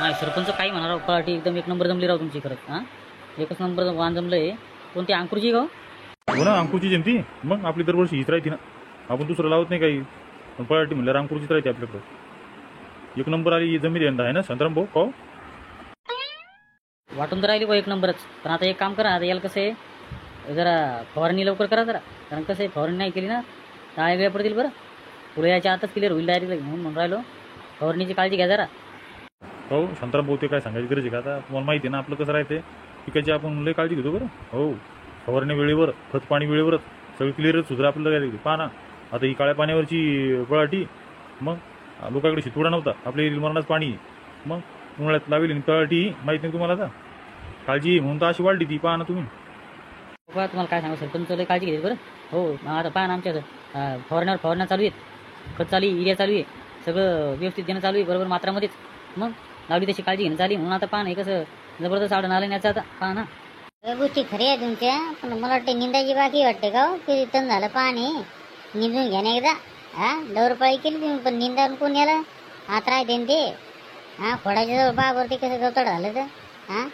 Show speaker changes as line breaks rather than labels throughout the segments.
नाही सरपंच काही म्हणा राव, पार्टी एकदम एक नंबर जमली राव तुमची खरंच. हां, एकच नंबर वाण जमलंय. कोणती अंकुरची गाव?
हो ना, अंकुरची जयंती. मग आपली दरवर्षी हीच राहते ना, आपण दुसरं लावत नाही काही. पण पार्टी म्हणल्यावर अंकुरचीच राहते आपल्याकडं. एक नंबर आली जमीन यंदा आहे ना शांताराम भाऊ पाहू.
वाटून तर राहिली बा एक नंबरच. पण आता एक काम करा, आता याला कसं आहे, जरा फवारणी लवकर करा जरा. कारण कसं आहे, फवारणी नाही केली ना तर वेळ पडतील बरं. पुढे याच्या आताच क्लिअर होईल डायरेक्ट म्हणून राहिलो. फवारणीची काळजी घ्या जरा.
हो शांताराम भाऊ, ते काय सांगायची गरज आहे का आता. तुम्हाला माहिती आहे ना आपलं कसं राहते, पिकाची आपण लय काळजी घेतो बरं. हो, फवारणी वेळेवर, खत पाणी वेळेवरच, सगळं क्लिअरच सुद्धा आपल्याला काय पहा ना. आता ही काळ्या पाण्यावरची पळाटी, मग लोकांकडे शितवडा नव्हता, आपल्या मरणाच पाणी. मग उन्हाळ्यात लावेली पळाटी, माहीत नाही तुम्हाला. आता काळजी म्हणून तर अशी वाढली ती, पहा ना तुम्ही.
बघा तुम्हाला काय सांगू, सरपंच लय काळजी घ्यायची बरं. हो, आता पहा ना आमच्या फवारण्या चालू आहेत, खत चालू आहे, युरिया चालू आहे, सगळं व्यवस्थित घेणं चालू आहे बरोबर मात्रामध्येच. मग लावली तशी काळजी घेणं चालली म्हणून आता पहा ना, हे कसं जबरदस्त आढळून आलं याचं. आता पहा ना,
या गोष्टी खरी आहे तुमच्या, पण मला वाटते निंदाची बाकी वाटते का हो? किती तण झालं पाणी निंदून घ्या ना एकदा. हा, दौरपाळी केली तुम्ही, पण निंदा कोण याला हात राहते ते. हा, खोडाच्या जवळ बाबरती कसं गवताड झालं तर. हा,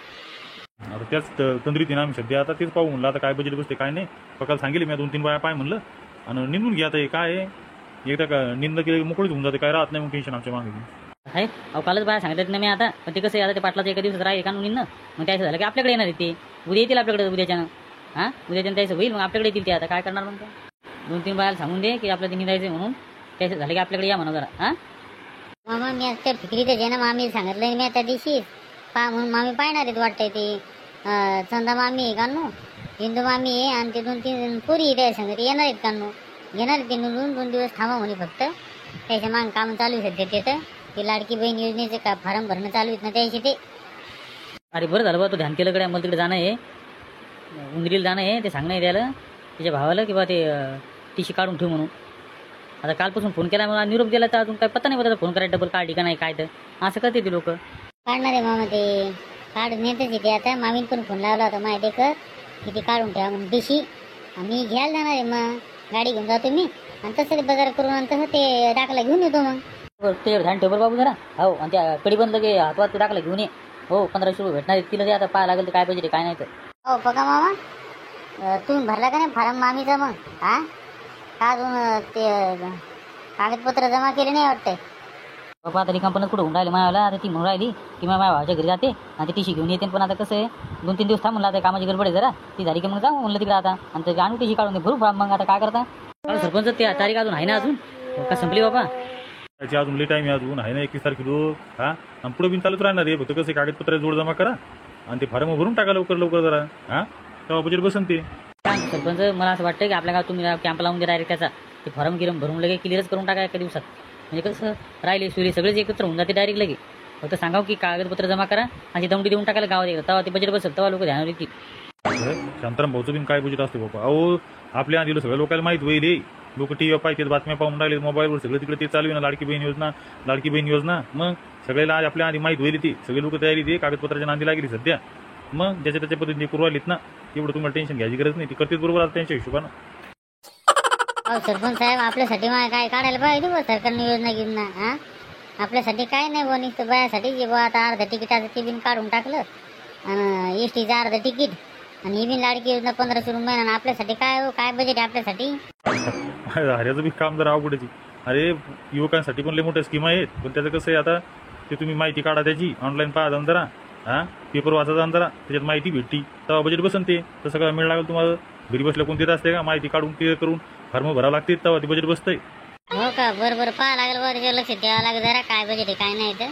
आता त्याच तंद्रीत ना आम्ही सध्या. आता तेच पाहू म्हणलं, आता काय बजेट बसते काय नाही. पकाला सांगेल मी 2-3 बाया पाय म्हणलं, आणि निंदून घ्या. आता हे काय आहे, एकदा का निंद केली मोकळीच होऊन जाते, काय राहत नाही मग टेन्शन आमच्या मागे.
आहे अहो, कालच बाया सांगितलं ना मी आता. पण ते कसं आहे, आता ते पाटलाचं एका दिवसात राहील एका ना, मग त्याचं झालं की आपल्याकडे येणार आहे ते. उद्या येतील आपल्याकडे उद्याच्यानं. हां, उद्याच्यानं त्याचं होईल, मग आपल्याकडे येतील ते. आता काय करणार मग? 2-3 बायाला सांगून दे की आपल्याला ते निघायचं म्हणून. त्याचं झालं की आपल्याकडे या म्हणा जरा. हां,
मामा मी आज त्या फिक्रीचं जे ना मामी सांगितलं मी त्या दिवशी पा म्हणून मामी पाहणार आहेत वाटतंय ते. चंदा मामी आहे कानू, हिंदू मामी आहे, आणि ते 2-3 पोरी त्या सांगत येणार आहेत कानू. घेणार आहेत ते निघून 2 दिवस थांबा म्हणे फक्त. त्याच्या मागं काम चालू आहे सध्या तिथं. ते लाडकी बहीण योजनेचं का फॉर्म भरणं चालू आहेत ना त्याचे ते.
अरे बरं झालं बा तू ध्यान केलं कडे. मला तिकडे जाणं आहे, उंदरीला जाणं आहे. ते सांगणं आहे त्याला, त्याच्या भावाला की बा ते टीशी काढून ठेव म्हणून. आता कालपासून फोन केला, मला निरोप दिला तर अजून काय पत्ता नाही बघा. फोन करायला डबल काढली का नाही काय तर असं करते ते लोक.
काढणार आहे मामा ते, काढून येतच येते आता. मामीन पण फोन लावला होता माहिती कर की ते काढून ठेवा म्हणून दिशी. आम्ही घ्यायला जाणार आहे, मग गाडी घेऊन जातो मी, आणि तसं ते बाजार करून आणि तसं ते दाखला घेऊन येतो मग.
ते ध्यान ठेव बरं बाबू जरा. हो, आणि त्या कडी बंद लगे हातवात ते टाकलं घेऊन ये. हो, 1500 रुपये भेटणार आहेत तिला. ते आता पाहा लागेल तर काय पाहिजे काय नाही तर.
हो बघा मामा, तुम्ही भरला का नाही फॉर्म मामीचा मग? हा, का अजून ते कागदपत्र जमा केले नाही वाटतंय.
बाबा आता रिकामपणच कुठं होऊन राहिले मायाला. आता ती म्हणून राहिली की माझ्या भावाच्या घरी जाते आणि ते टीशी घेऊन येते. पण आता कसं आहे, 2-3 दिवस थांब म्हणलं, आता कामाची गडबड आहे जरा. ती झाली की मग जाऊ म्हणलं तिकडे आता. आणि ते आणू टीशी काढून दे भरू फॉर्म. मग आता काय करता सरपंच, ते तारीख अजून आहे ना अजून का संपली बाबा?
त्याची अजून लई टाईम आहे, अजून आहे ना 21 तारखेला. हा, आणि पुढे बिन चालूच राहणार आहे. फक्त कसं कागदपत्र जोड जमा करा आणि ते फॉर्म भरून टाका लवकर लवकर जरा. हा, तेव्हा बजेट बसन ते.
सरपंच मला असं वाटतं की आपल्या गावात तुम्ही कॅम्प लावून द्या डायरेक्ट. त्याचा ते फॉर्म गिरम भरून लगे क्लिअरच करून टाका एका दिवसात. म्हणजे कसं राहिले सुरी सगळेच एकत्र होऊन जाते डायरेक्ट लगे. फक्त सांगाव की कागदपत्र जमा करा आणि दमडी देऊन टाकायला गावात येईल. तेव्हा ते बजेट बसेल, तेव्हा लोक ध्यानावर येतील.
शांताराम भाऊचं बिन काय बजेट असते बाबा. अहो, आपल्या आधीला सगळ्या लोकांना माहीत होईल. लोक टीव्ही पाहिजेत, बातम्या पाहून राहिले, मोबाईलवर सगळं तिकडे ते चालू आहे ना, लाडकी बहीण योजना, लाडकी बहीण योजना. मग सगळ्याला आज आपल्या आधी माहीत होईल. ती सगळे लोक तयारी ते कागदपत्राच्या नांदी लागली सध्या. मग ज्याच्या त्याच्या पद्धतीने करू राहिलीत ना, एवढं तुम्हाला टेन्शन घ्यायची गरज नाही. ती करतेच बरोबर आता त्यांच्या हिशोबानं.
अहो सरपंच साहेब, आपल्यासाठी मग काय काढायला पाहिजे बा सरकारने योजना घेऊन ना. हा, आपल्यासाठी काय नाही बा, नुसतं बायासाठी जे बा आता अर्ध तिकिटाचं ते बिन काढून टाकलं, आणि एसटीचं अर्ध तिकीट, आणि ही बिन लाडकी योजना 1500 रुपये महिना. आपल्यासाठी काय हो, काय बजेट आहे आपल्यासाठी?
हऱ्याचं बी काम जरा अवघडची. अरे, युवकांसाठी पण लय मोठ्या स्कीम आहेत. पण त्याचं कसं आहे, आता ते तुम्ही माहिती काढा त्याची, ऑनलाईन पाहा जाऊन जरा. हां, पेपर वाचा जाऊन जरा, त्याच्यात माहिती भेटती, तेव्हा बजेट बसन ते. तसं काय मिळ लागेल तुम्हाला? घरी बसल्या कोणती असते का? माहिती काढून क्लिअर करून फॉर्म भरावं लागते, तेव्हा ते बजेट बसतंय.
हो का, बरं बरं पाहा लागेल, बरं लक्ष द्यावं लागेल जरा काय बजेट आहे काय नाही तर.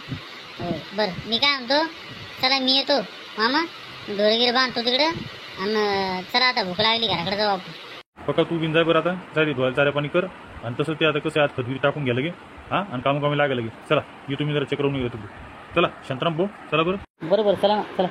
हो बरं, मी काय म्हणतो, चला मी येतो मामा, ढोरगिरी बांधतो तिकडं, आणि चला आता भूक लागली, घराकडे जाऊ आपण.
फक्त तू बिन जाय बरं आता, चालेल धुवायला चाऱ्या पाणी कर. आणि तसं ते आता कसं आज खतगिरी टाकून घ्या लगे. हां, आणि कामी लागा लगे. चला ये तुम्ही जरा चक्र होऊन गेलं तुम्ही. चला शांताराम भाऊ, चला बरं.
बरोबर, चला ना चला.